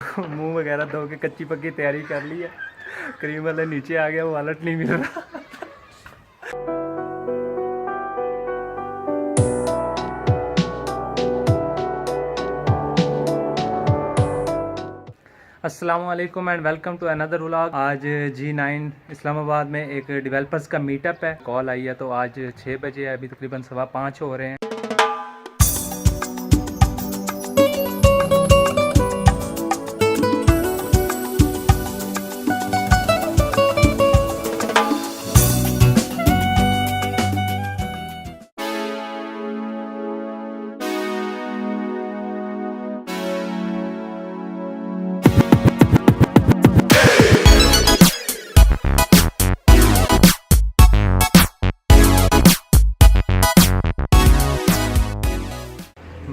मुंह वगैरह धो के कच्ची पक्की तैयारी कर ली है। क्रीम वाला नीचे आ गया, वॉलेट नहीं मिल रहा। अस्सलामुअलैकुम and welcome to another vlog. आज G9 इस्लामाबाद में एक डेवलपर्स का मीटअप है। कॉल आई है तो आज 6 बजे है, अभी तकरीबन 5:15 हो रहे हैं।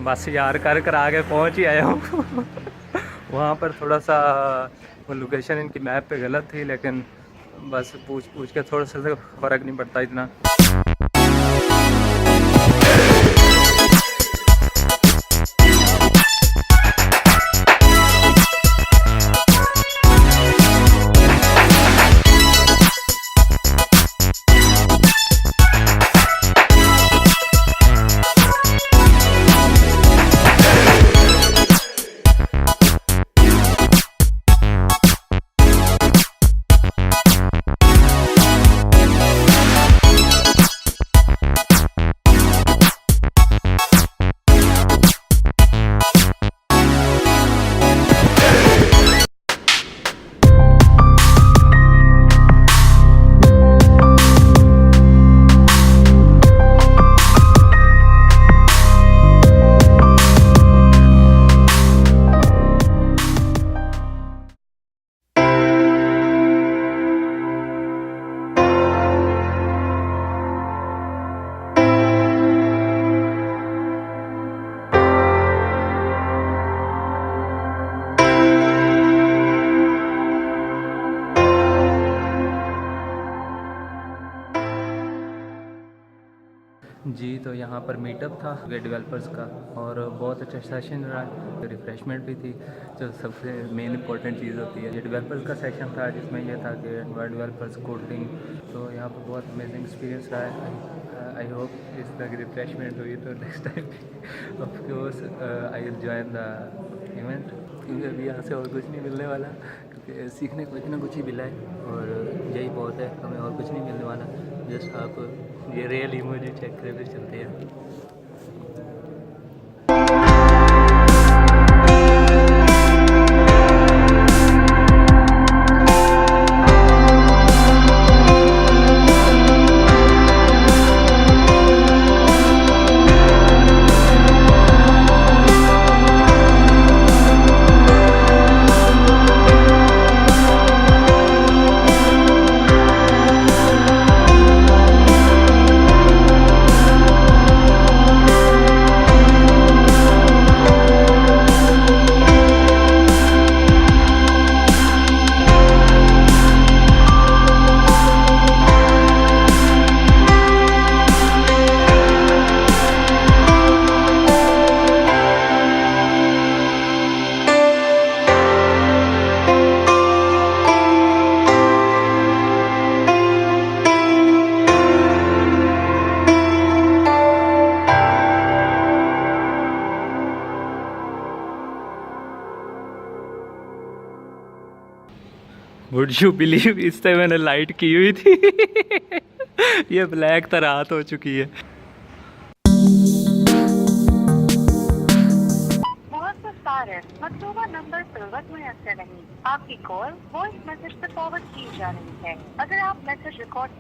बस यार कर आगे पहुंच ही आया हूँ। वहाँ पर थोड़ा सा वो लोकेशन इनकी मैप पे गलत थी, लेकिन बस पूछ के थोड़ा सा फ़र्क नहीं पड़ता इतना। जी तो यहाँ पर मीटअप था डेवलपर्स का और बहुत अच्छा सेशन रहा। रिफ़्रेशमेंट भी थी, जो सबसे मेन इंपॉर्टेंट चीज़ होती है। ये डेवलपर्स का सेशन था जिसमें यह था कि एंड्रॉयड डेवलपर्स कोडिंग, तो यहाँ पर बहुत अमेजिंग एक्सपीरियंस रहा है। आई होप इस तरह की रिफ़्रेशमेंट हुई तो next time of course I will join the event, क्योंकि अभी यहाँ से और कुछ नहीं मिलने वाला, क्योंकि सीखने को इतना कुछ ही मिला है और यही बहुत है, हमें और कुछ नहीं मिलने वाला। जस्ट आप ये रियल इमोजी चेक करे फिर चलते हैं। वुड यू बिलीव, इस टाइम मैंने लाइट की हुई थी। ये ब्लैक तो रात हो चुकी है। मतलूबा नंबर पर वक्त मुयस्सर नहीं, आपकी कॉल वॉइस मैसेज पर फॉरवर्ड की जा रही है। अगर आप मैसेज रिकॉर्ड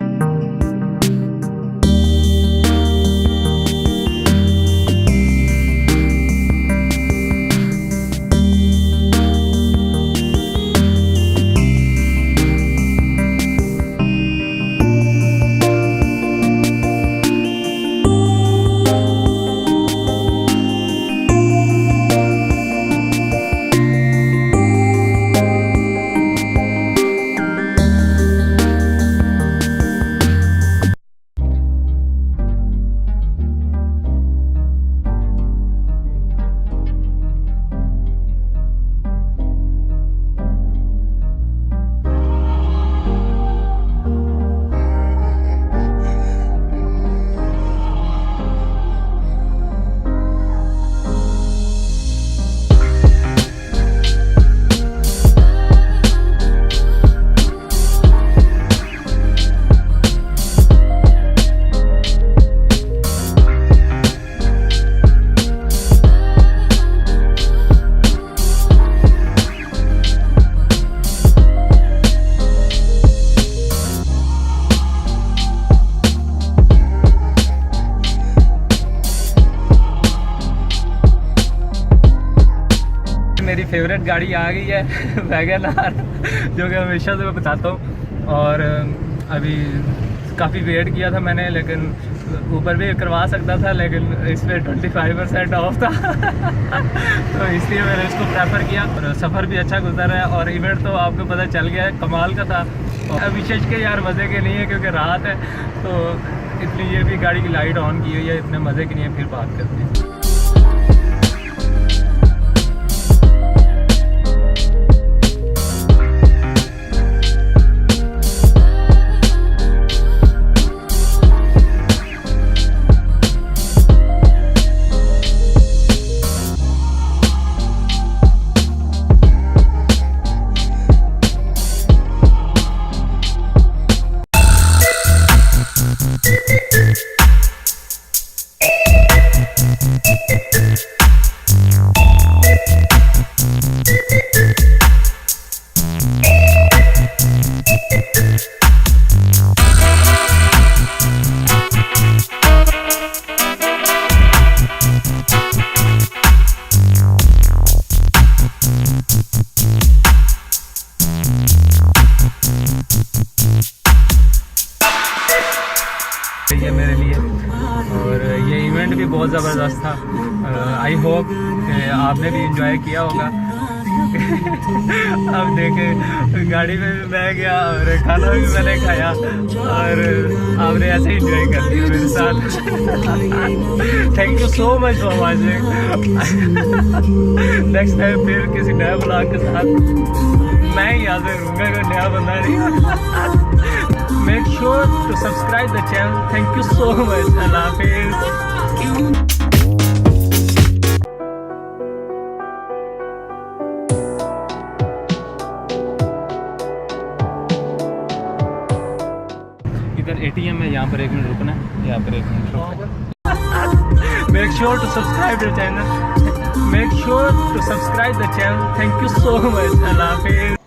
फेवरेट गाड़ी आ गई है वैगन आर, जो कि हमेशा से मैं बताता हूँ। और अभी काफ़ी वेट किया था मैंने, लेकिन ऊपर भी करवा सकता था, लेकिन इसमें 25% ऑफ था तो इसलिए मैंने इसको प्रेफर किया। और सफ़र भी अच्छा गुजर है और इवेंट तो आपको पता चल गया है, कमाल का था। और विशेष के यार मज़े के नहीं है क्योंकि रात है, तो इसलिए ये भी गाड़ी की लाइट ऑन की हुई है, इतने मज़े की नहीं है। फिर बात करते हैं। ये मेरे लिए, और ये इवेंट भी बहुत ज़बरदस्त था। आई होप आपने भी इंजॉय किया होगा अब देखे गाड़ी में भी मैं गया और खाना भी मैंने खाया, और आपने ऐसे ही इंजॉय कर दिया मेरे साथ। Thank you so much for watching. Next time फिर किसी नए ब्लॉग के साथ मैं ही याद रहूँगा, कोई नया बंदा नहीं। Make sure to subscribe the channel. Thank you so much. Allah Hafiz. इधर ATM है, यहाँ पर 1 मिनट रुकना है, यहाँ पर 1 मिनट रुकना। Make sure to subscribe the channel. Make sure to subscribe the channel. Thank you so much. Allah Hafiz.